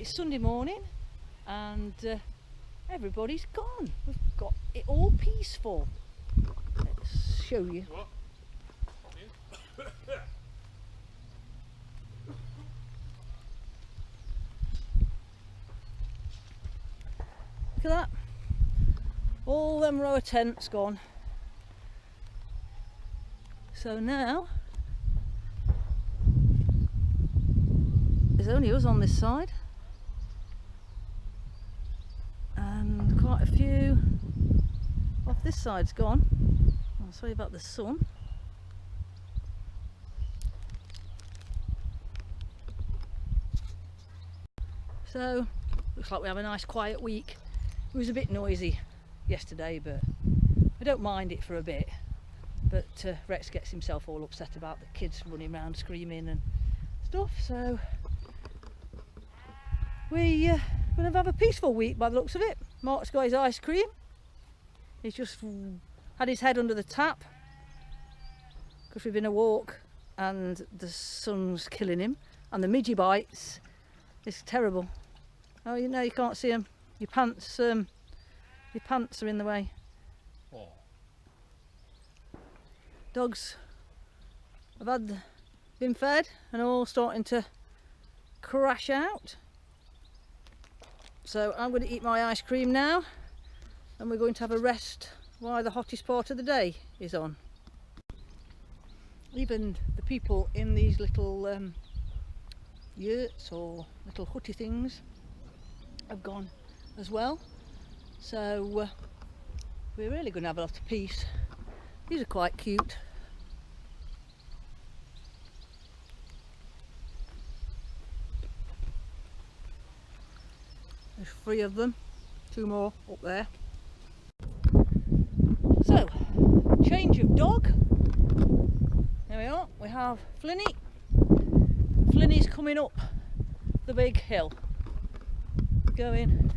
It's Sunday morning and everybody's gone. We've got it all peaceful. Let's show you. What? Look at that. All them row of tents gone. So now there's only us on this side and quite a few off this side's gone. I'll tell you about the sun. So looks like we have a nice quiet week. It was a bit noisy yesterday, but I don't mind it for a bit. But Rex gets himself all upset about the kids running around screaming and stuff, so we're going to have a peaceful week by the looks of it. Mark's got his ice cream. He's just had his head under the tap because we've been a walk and the sun's killing him and the midgie bites. It's terrible. Oh, you know, you can't see them. Your pants are in the way. Oh. Dogs have been fed and all starting to crash out. So I'm going to eat my ice cream now and we're going to have a rest while the hottest part of the day is on. Even the people in these little yurts or little hutty things have gone as well, so we're really going to have a lot of peace. These are quite cute. There's 3 of them, 2 more up there. So, change of dog. There we are, we have Flynny. Flynny's coming up the big hill, going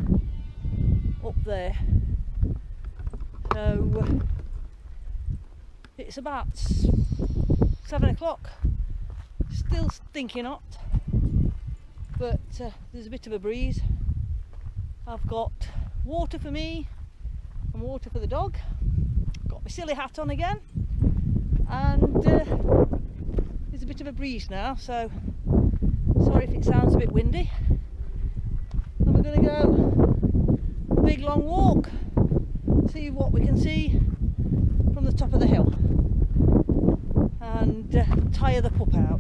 up there. So it's about 7 o'clock, still stinking hot, but there's a bit of a breeze. I've got water for me and water for the dog. Got my silly hat on again, and there's a bit of a breeze now, so sorry if it sounds a bit windy. And we're going to go a big long walk, see what we can see from the top of the hill, and tire the pup out.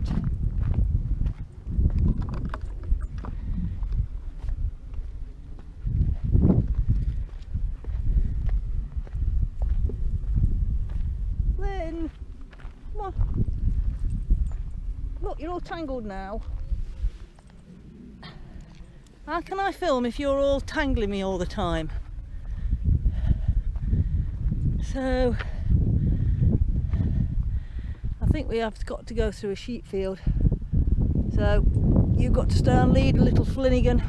Flynn, come on. Look, you're all tangled now. How can I film if you're all tangling me all the time? So I think we have got to go through a sheep field. So you've got to stay and lead, little Flinigan.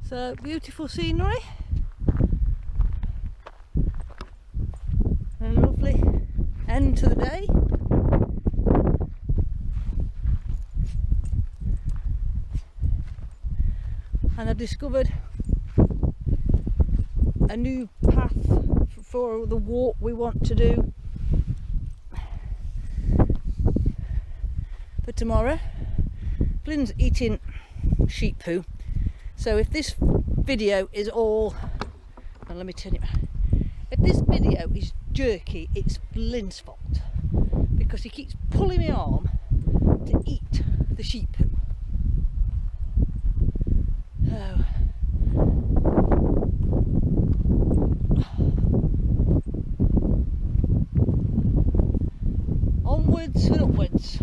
So beautiful scenery and a lovely end to the day. And I've discovered a new path for the walk we want to do for tomorrow. Flynn's eating sheep poo, so if this video is all, and let me turn it around, if this video is jerky, it's Flynn's fault because he keeps pulling my arm to eat the sheep poo. So onwards and upwards.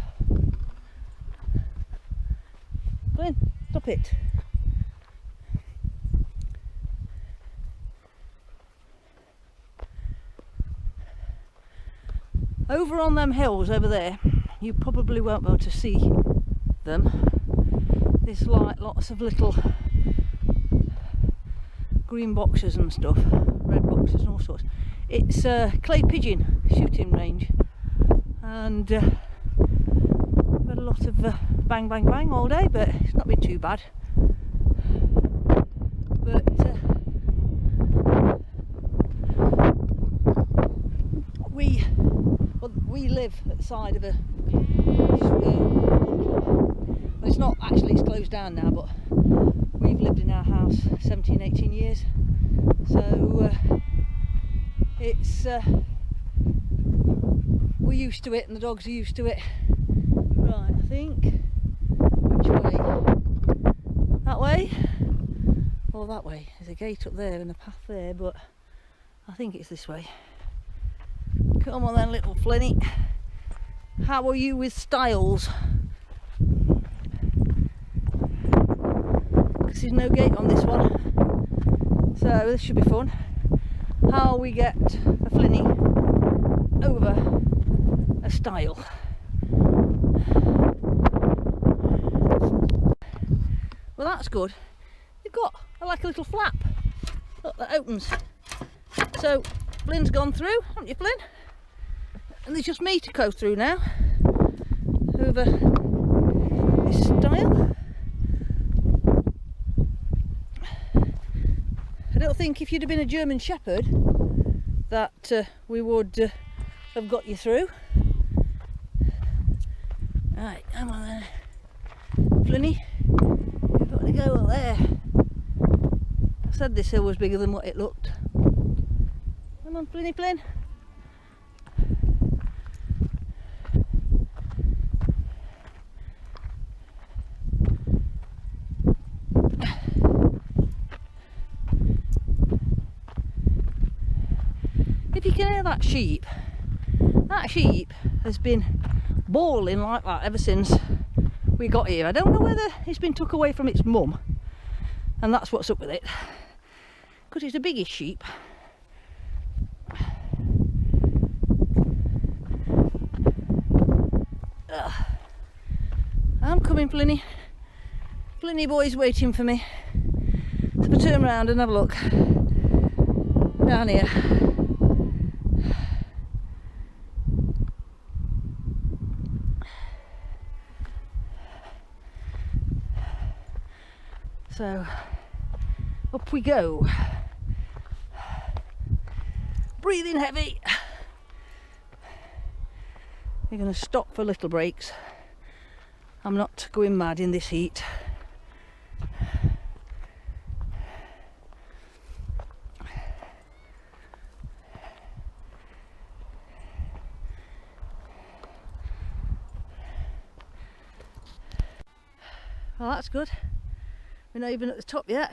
Flynn, stop it. Over on them hills over there, you probably won't be able to see them. There's like lots of little green boxes and stuff, red boxes and all sorts. It's a clay pigeon shooting range, and I've had a lot of bang bang bang all day, but it's not been too bad. But we live at the side of a well, it's not actually, it's closed down now, but we've lived in our house 17-18 years, so it's we're used to it and the dogs are used to it. Right, I think, which way? That way or that way? There's a gate up there and a path there, but I think it's this way. Come on then, little Flinny. How are you with styles? Because there's no gate on this one, so this should be fun. How we get a Flinny over a stile. Well, that's good. You've got like a little flap. Look, that opens. So Flynn's gone through, haven't you, Flynn? And there's just me to go through now over this stile. I don't think if you'd have been a German Shepherd that we would have got you through. Right, come on then, Flinny. You've got to go up there. I said this hill was bigger than what it looked. Come on, Flinny, Flynn. If you can hear that sheep has been bawling like that ever since we got here. I don't know whether it's been took away from its mum and that's what's up with it, because it's the biggest sheep. I'm coming, Flinny. Flinny boy's waiting for me. So I turn around and have a look down here. So up we go. Breathing heavy. We're going to stop for little breaks. I'm not going mad in this heat. Well, that's good. We're not even at the top yet.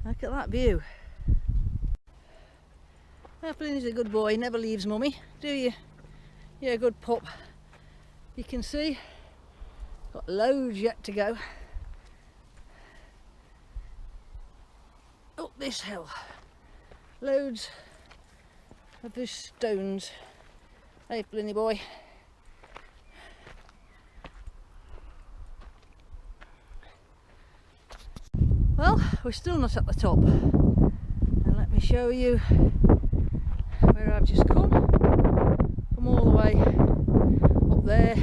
Look at that view. Flynn's a good boy, never leaves mummy, do you? You're a good pup. You can see, got loads yet to go. Up this hill, loads of these stones. Hey, Flinny boy. Well, we're still not at the top. And let me show you where I've just come. Come all the way up there.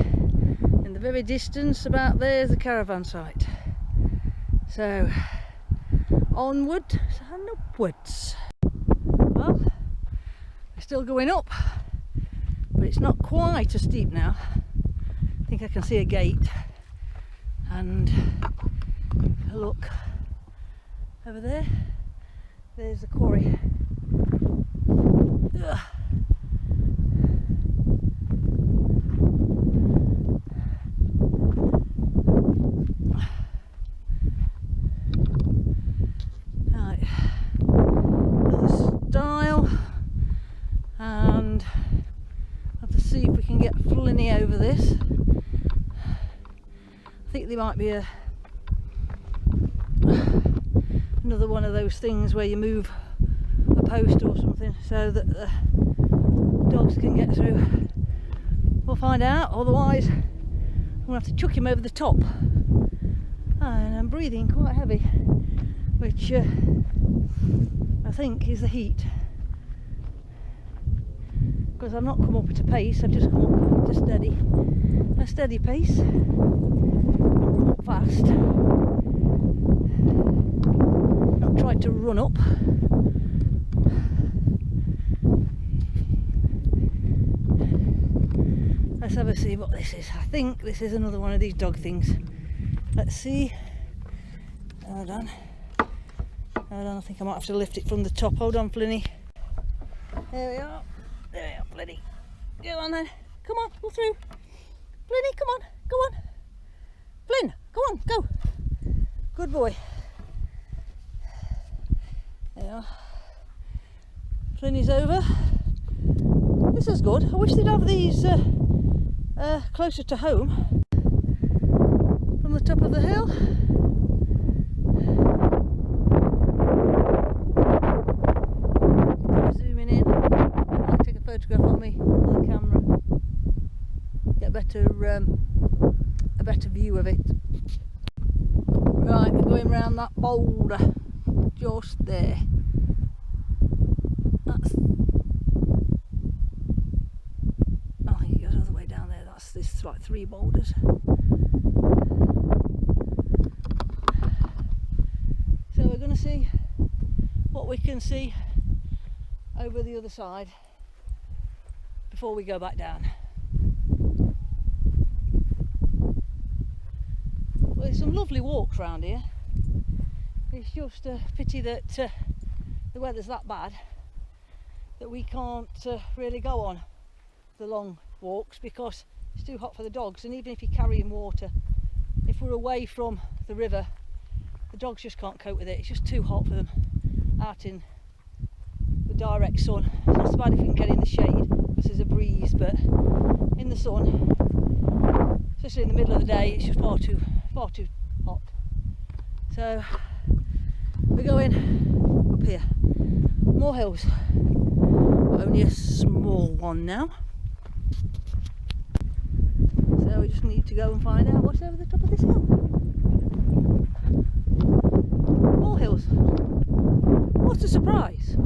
In the very distance, about there's the caravan site. So, onward and upwards. Well, we're still going up. But it's not quite as steep now. I think I can see a gate and a look over there. There's the quarry. Ugh. Right, another stile, and see if we can get Flinny over this. I think there might be another one of those things where you move a post or something so that the dogs can get through. We'll find out, otherwise I'm going to have to chuck him over the top. And I'm breathing quite heavy, which I think, is the heat. Because I've not come up at a pace, I've just come up to a steady pace. Not fast. Not tried to run up. Let's have a see what this is. I think this is another one of these dog things. Let's see. Hold on. Hold on, I think I might have to lift it from the top. Hold on, Flynny. There we are. There we are, Flynny. Go on then. Come on, pull through. Flynny, come on. Go on. Flynn, come on, go. Good boy. There you are. Flynny's over. This is good. I wish they'd have these closer to home. From the top of the hill. Zooming in. I'll take a photograph on me with the camera. Get a better view of it. Right, we're going round that boulder just there. That's, I think it goes all the way down there. There's like 3 boulders. So we're going to see what we can see over the other side before we go back down. Well, there's some lovely walks around here. It's just a pity that the weather's that bad that we can't really go on the long walks because it's too hot for the dogs. And even if you're carrying water, if we're away from the river, the dogs just can't cope with it. It's just too hot for them out in the direct sun. It's not so bad if we can get in the shade because there's a breeze, but in the sun, especially in the middle of the day, it's just far too hot. So we're going up here. More hills. Only a small one now. So we just need to go and find out what's over the top of this hill. More hills. What a surprise.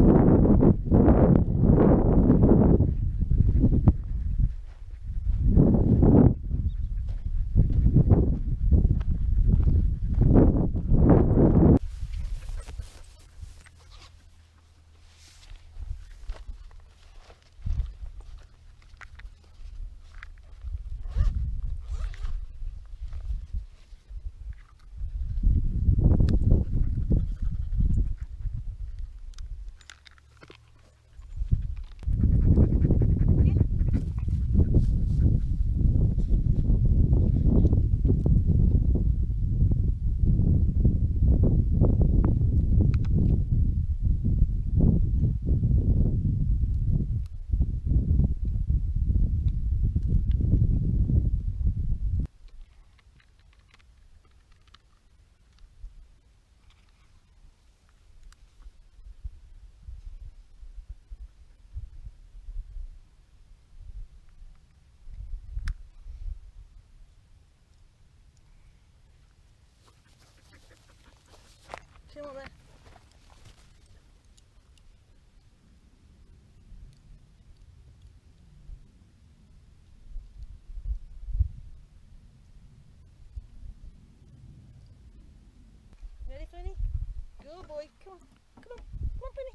See what there? Ready, Flynny? Good boy. Come on. Come on. Come on, Flynny.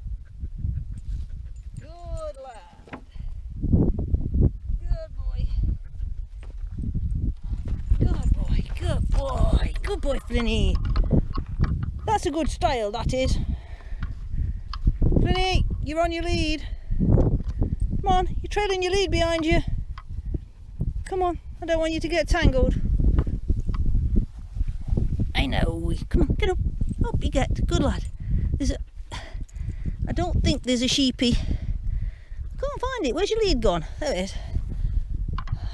Good lad. Good boy. Good boy. Good boy. Good boy, Flynny. That's a good style, that is. Flynny, you're on your lead. Come on, you're trailing your lead behind you. Come on, I don't want you to get tangled. I know. Come on, get up. Up you get. Good lad. I don't think there's a sheepy. I can't find it. Where's your lead gone? There it is.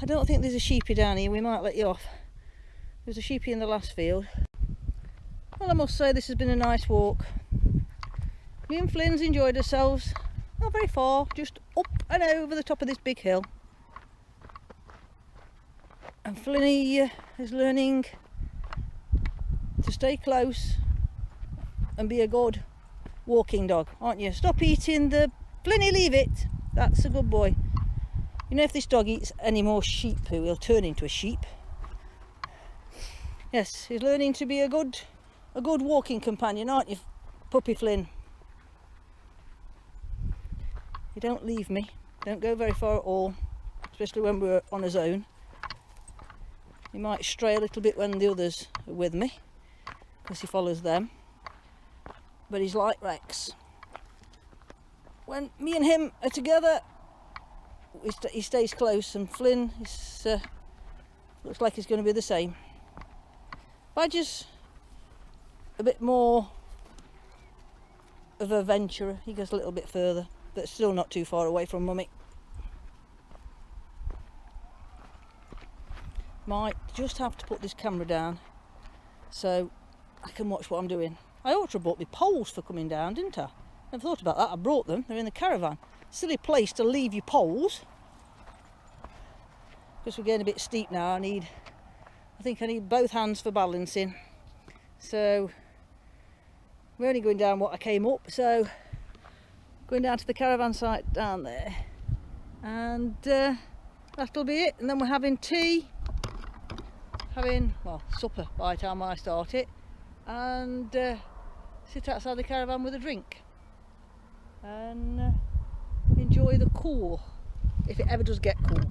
I don't think there's a sheepy down here. We might let you off. There's a sheepy in the last field. Well, I must say this has been a nice walk. Me and Flynn's enjoyed ourselves. Not very far, just up and over the top of this big hill. And Flynny is learning to stay close and be a good walking dog, aren't you? Stop eating the... Flinny, leave it. That's a good boy. You know, if this dog eats any more sheep poo, he'll turn into a sheep. Yes, he's learning to be a good walking companion, aren't you, puppy Flynn? You don't leave me. Don't go very far at all, especially when we're on his own. He might stray a little bit when the others are with me, because he follows them. But he's like Rex. When me and him are together, he stays close, and Flynn is, looks like he's going to be the same. Badger's a bit more of a venturer. He goes a little bit further, but still not too far away from Mummy. Might just have to put this camera down so I can watch what I'm doing. I ought to have brought my poles for coming down, didn't I? Never thought about that. I brought them. They're in the caravan. Silly place to leave your poles. Because we're getting a bit steep now. I think I need both hands for balancing. So we're only going down what I came up. So going down to the caravan site down there. And that'll be it. And then we're having tea. Well, supper by the time I start it, and sit outside the caravan with a drink and enjoy the cool, if it ever does get cool.